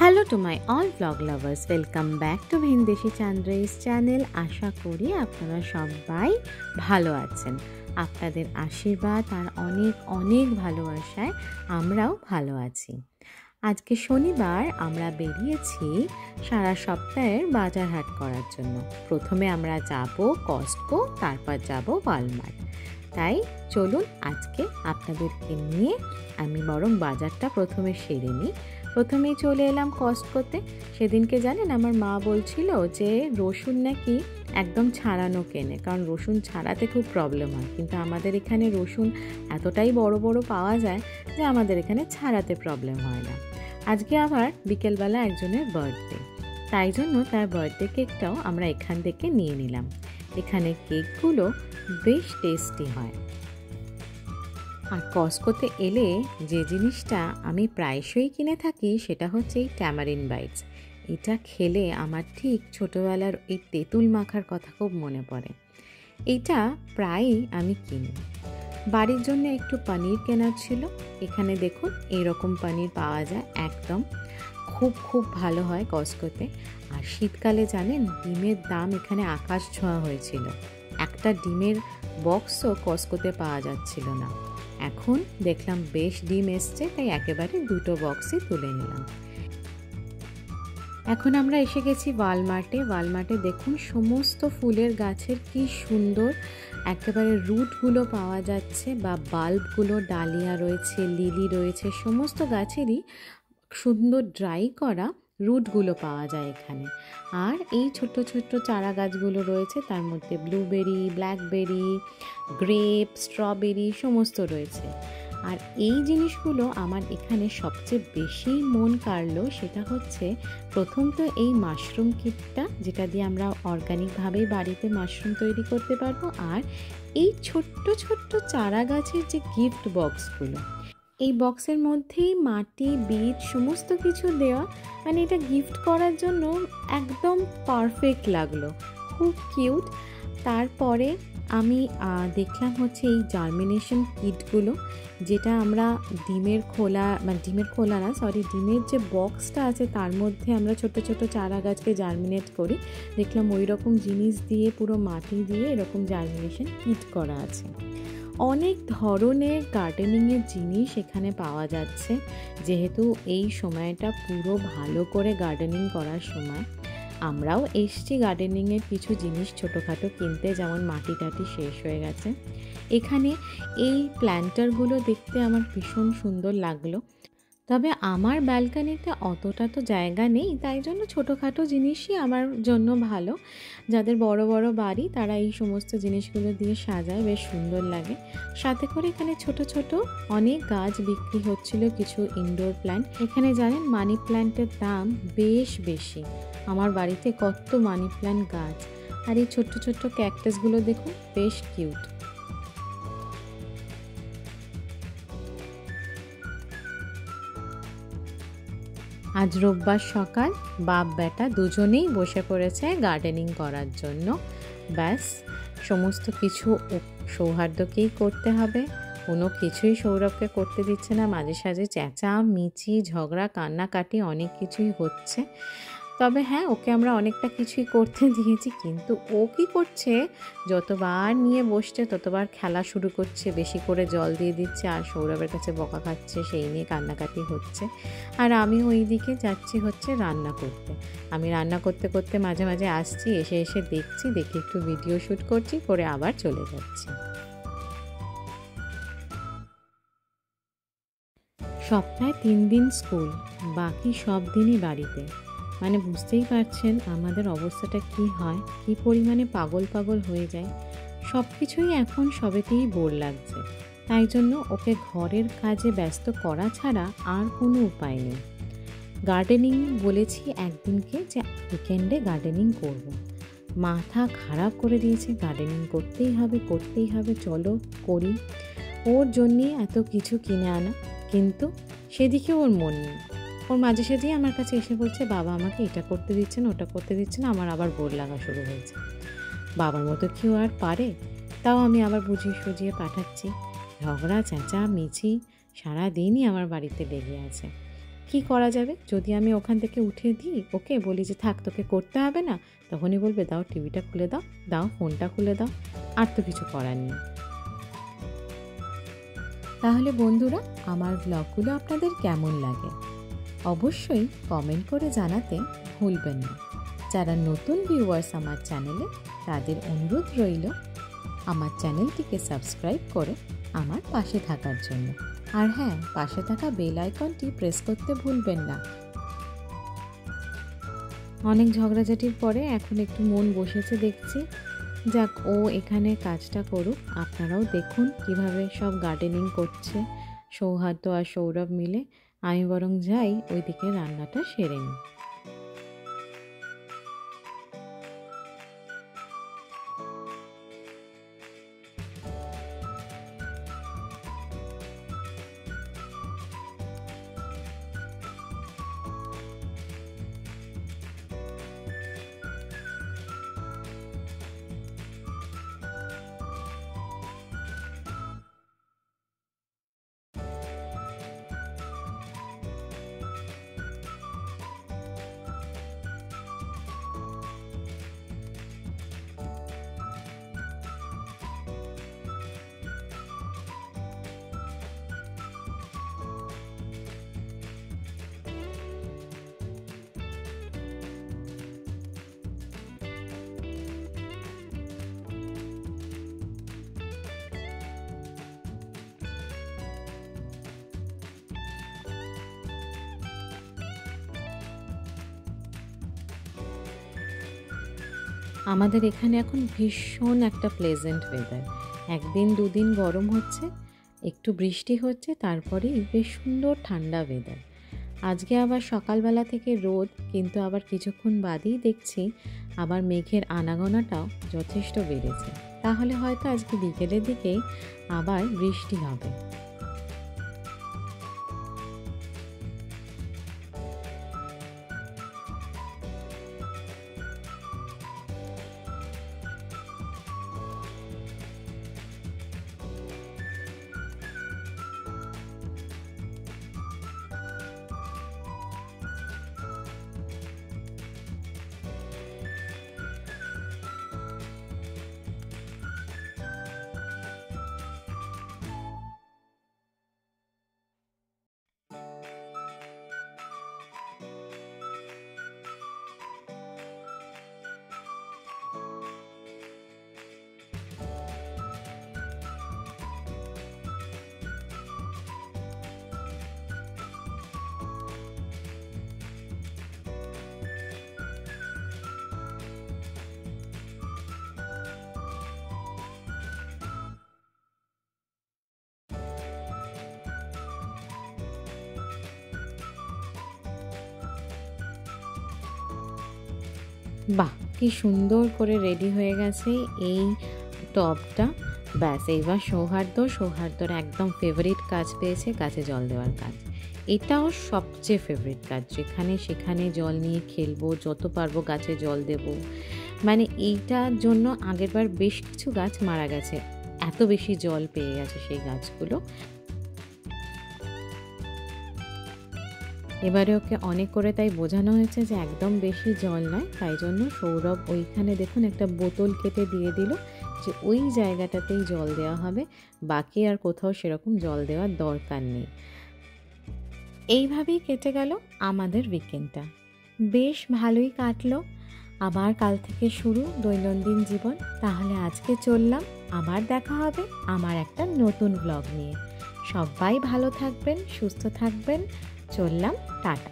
Hello to my all blog lovers, welcome back to ভিনদেশি চান্দ্রাইস channel. আশা করি আপনারা সবাই ভালো আছেন। আপনাদের আশীর্বাদ আর অনেক অনেক ভালোবাসায় আমরাও ভালো আছি। আজকে শনিবার, আমরা বেরিয়েছি সারা সপ্তাহের বাজার হাট করার জন্য। প্রথমে আমরা যাব কস্টকো, তারপর যাব ওয়ালমার্ট। তাই চলুন আজকে আপনাদেরকে নিয়ে আমি বরং বাজারটা প্রথমে সেরে নিই। প্রথমেই চলে এলাম কস্টকোতে। সেদিনকে জানেন, আমার মা বলছিল যে রসুন নাকি একদম ছাড়ানো কেনে, কারণ রসুন ছাড়াতে খুব প্রবলেম হয়। কিন্তু আমাদের এখানে রসুন এতটাই বড় বড় পাওয়া যায় যে আমাদের এখানে ছাড়াতে প্রবলেম হয় না। আজকে আবার বিকেলবেলা একজনের বার্থডে, তাই জন্য তার বার্থডে কেকটাও আমরা এখান থেকে নিয়ে নিলাম। এখানে কেকগুলো বেশ টেস্টি হয়। আর কস্টকোতে এলে যে জিনিসটা আমি প্রায়শই কিনে থাকি সেটা হচ্ছে এই ট্যামারিন বাইটস। এটা খেলে আমার ঠিক ছোটোবেলার এই তেঁতুল মাখার কথা খুব মনে পড়ে। এইটা প্রায়ই আমি কিনি। বাড়ির জন্য একটু পনির কেনার ছিল। এখানে দেখুন এইরকম পনির পাওয়া যায়, একদম খুব খুব ভালো হয় কস্টকোতে। আর শীতকালে জানেন, ডিমের দাম এখানে আকাশ ছোঁয়া হয়েছিল। একটা ডিমের বক্সও কস্টকোতে পাওয়া যাচ্ছিল না। এখন দেখলাম বেশ ডিম এসছে, তাই একেবারে দুটো বক্সই তুলে নিলাম। এখন আমরা এসে গেছি ওয়ালমার্টে। ওয়ালমার্টে দেখুন সমস্ত ফুলের গাছের কি সুন্দর একেবারে রুটগুলো পাওয়া যাচ্ছে, বা বাল্বগুলো, ডালিয়া রয়েছে, লিলি রয়েছে, সমস্ত গাছেরই সুন্দর ড্রাই করা রুটগুলো পাওয়া যায় এখানে। আর এই ছোট্ট ছোট্ট চারা গাছগুলো রয়েছে, তার মধ্যে ব্লুবেরি, ব্ল্যাকবেরি, গ্রেপ, স্ট্রবেরি সমস্ত রয়েছে। আর এই জিনিসগুলো আমার এখানে সবচেয়ে বেশি মন কাড়লো, সেটা হচ্ছে প্রথম তো এই মাশরুম কিটটা, যেটা দিয়ে আমরা অর্গানিকভাবেই বাড়িতে মাশরুম তৈরি করতে পারবো। আর এই ছোট্ট ছোট্ট চারা গাছের যে গিফট বক্সগুলো, এই বক্সের মধ্যেই মাটি, বীজ সমস্ত কিছু দেওয়া, মানে এটা গিফট করার জন্য একদম পারফেক্ট লাগলো, খুব কিউট। তারপরে আমি দেখলাম হচ্ছে এই জার্মিনেশন কিটগুলো, যেটা আমরা ডিমের যে বক্সটা আছে তার মধ্যে আমরা ছোট ছোট চারা গাছকে জার্মিনেট করি। দেখলাম ওই রকম জিনিস দিয়ে, পুরো মাটি দিয়ে এরকম জার্মিনেশন কিট করা আছে। অনেক ধরনের গার্ডেনিংয়ের জিনিস এখানে পাওয়া যাচ্ছে, যেহেতু এই সময়টা পুরো ভালো করে গার্ডেনিং করার সময়। আমরাও এসছি গার্ডেনিংয়ের কিছু জিনিস ছোটোখাটো কিনতে, যেমন মাটি টাটি শেষ হয়ে গেছে। এখানে এই প্ল্যান্টারগুলো দেখতে আমার ভীষণ সুন্দর লাগলো। তবে আমার ব্যালকানিতে অতটা তো জায়গা নেই, তাই জন্য ছোটোখাটো জিনিসই আমার জন্য ভালো। যাদের বড় বড় বাড়ি তারা এই সমস্ত জিনিসগুলো দিয়ে সাজায়, বেশ সুন্দর লাগে। সাথে করে এখানে ছোট ছোট অনেক গাছ বিক্রি হচ্ছিল, কিছু ইনডোর প্ল্যান্ট। এখানে জানেন মানি প্ল্যান্টের দাম বেশ বেশি। আমার বাড়িতে কত মানি প্ল্যান্ট গাছ। আর এই ছোট্ট ছোট্ট ক্যাকটাসগুলো দেখুন, বেশ কিউট। আজ রোববার সকাল, বাপ বেটা দুজনেই বসে পড়েছে গার্ডেনিং করার জন্য। ব্যাস, সমস্ত কিছু সৌহার্দ্যকেই করতে হবে, কোনো কিছুই সৌরভকে করতে দিচ্ছে না। মাঝে সাঝে চেঁচা মিচি, ঝগড়া, কান্নাকাটি অনেক কিছুই হচ্ছে। তবে হ্যাঁ, ওকে আমরা অনেকটা কিছুই করতে দিয়েছি, কিন্তু ও কী করছে, যতবার নিয়ে বসছে ততবার খেলা শুরু করছে, বেশি করে জল দিয়ে দিচ্ছে, আর সৌরভের কাছে বকা খাচ্ছে, সেই নিয়ে কান্নাকাটি হচ্ছে। আর আমি ওই দিকে যাচ্ছি হচ্ছে রান্না করতে। আমি রান্না করতে করতে মাঝে মাঝে আসছি, এসে এসে দেখছি, দেখে একটু ভিডিও শ্যুট করছি, করে আবার চলে যাচ্ছি। সপ্তাহে 3 দিন স্কুল, বাকি সব দিনই বাড়িতে। মানে বুঝতেই পারছেন আমাদের অবস্থাটা কি হয়, কি পরিমাণে পাগল পাগল হয়ে যায়। সব কিছুই এখন সবেতেই বোর লাগছে, তাই জন্য ওকে ঘরের কাজে ব্যস্ত করা ছাড়া আর কোনো উপায় নেই। গার্ডেনিং বলেছি একদিনকে, যে উইকেন্ডে গার্ডেনিং করব। মাথা খারাপ করে দিয়েছে, গার্ডেনিং করতেই হবে, চলো করি। ওর জন্যে এত কিছু কিনে আনা, কিন্তু সেদিকে ওর মন নেই। ওর মাঝে সাঝেই আমার কাছে এসে বলছে, বাবা আমাকে এটা করতে দিচ্ছে না, ওটা করতে দিচ্ছে না। আমার আবার বোর লাগা শুরু হয়েছে। বাবার মতো কেউ আর পারে? তাও আমি আবার বুঝিয়ে সুঝিয়ে পাঠাচ্ছি। ঝগড়া চেঁচা মিছি সারাদিনই আমার বাড়িতে লেগে আছে। কি করা যাবে? যদি আমি ওখান থেকে উঠে দিই, ওকে বলি যে থাক তোকে করতে হবে না, তখনই বলবে দাও টিভিটা খুলে দাও, দাও ফোনটা খুলে দাও, আর তো কিছু করার নেই। তাহলে বন্ধুরা, আমার ব্লগগুলো আপনাদের কেমন লাগে অবশ্যই কমেন্ট করে জানাতে ভুলবেন না। যারা নতুন ভিউয়ার্স আমার চ্যানেলে, তাদের অনুরোধ রইল আমার চ্যানেলটিকে সাবস্ক্রাইব করে আমার পাশে থাকার জন্য। আর হ্যাঁ, পাশে থাকা বেল আইকনটি প্রেস করতে ভুলবেন না। অনেক ঝগড়াঝাটির পরে এখন একটু মন বসেছে দেখছি। যাক, ও এখানে কাজটা করুক, আপনারাও দেখুন কিভাবে সব গার্ডেনিং করছে সৌহার্দ্য আর সৌরভ মিলে। আমি বরং যাই ওইদিকে রান্নাটা সেরে নিই। আমাদের এখানে এখন ভীষণ একটা প্লেজেন্ট ওয়েদার। একদিন দুদিন গরম হচ্ছে, একটু বৃষ্টি হচ্ছে, তারপরেই বেশ সুন্দর ঠান্ডা ওয়েদার। আজকে আবার সকালবেলা থেকে রোদ, কিন্তু আবার কিছুক্ষণ বাদেই দেখছি আবার মেঘের আনাগোনাটাও যথেষ্ট বেড়েছে। তাহলে হয়তো আজকে বিকেলের দিকেই আবার বৃষ্টি হবে। বাহ, কি সুন্দর করে রেডি হয়ে গেছে এই টবটা। ব্যাস, এইবার সৌহার্দ্যর একদম ফেভারিট কাজ পেয়েছে, গাছে জল দেওয়ার কাজ। এটাও সবচেয়ে ফেভারিট কাজ, যেখানে সেখানে জল নিয়ে খেলবো, যত পারবো গাছে জল দেব। মানে এইটার জন্য আগেরবার বেশ কিছু গাছ মারা গেছে, এত বেশি জল পেয়ে গেছে সেই গাছগুলো। এবারে ওকে অনেক করে তাই বোঝানো হয়েছে যে একদম বেশি জল নয়। তাই জন্য সৌরভ ওইখানে দেখুন একটা বোতল কেটে দিয়ে দিল যে ওই জায়গাটাতেই জল দেওয়া হবে, বাকি আর কোথাও সেরকম জল দেওয়ার দরকার নেই। এইভাবেই কেটে গেল আমাদের উইকেন্ডটা, বেশ ভালোই কাটলো। আবার কাল থেকে শুরু দৈনন্দিন জীবন। তাহলে আজকে চললাম, আবার দেখা হবে আমার একটা নতুন ব্লগ নিয়ে। সবাই ভালো থাকবেন, সুস্থ থাকবেন। চললাম, টাটা।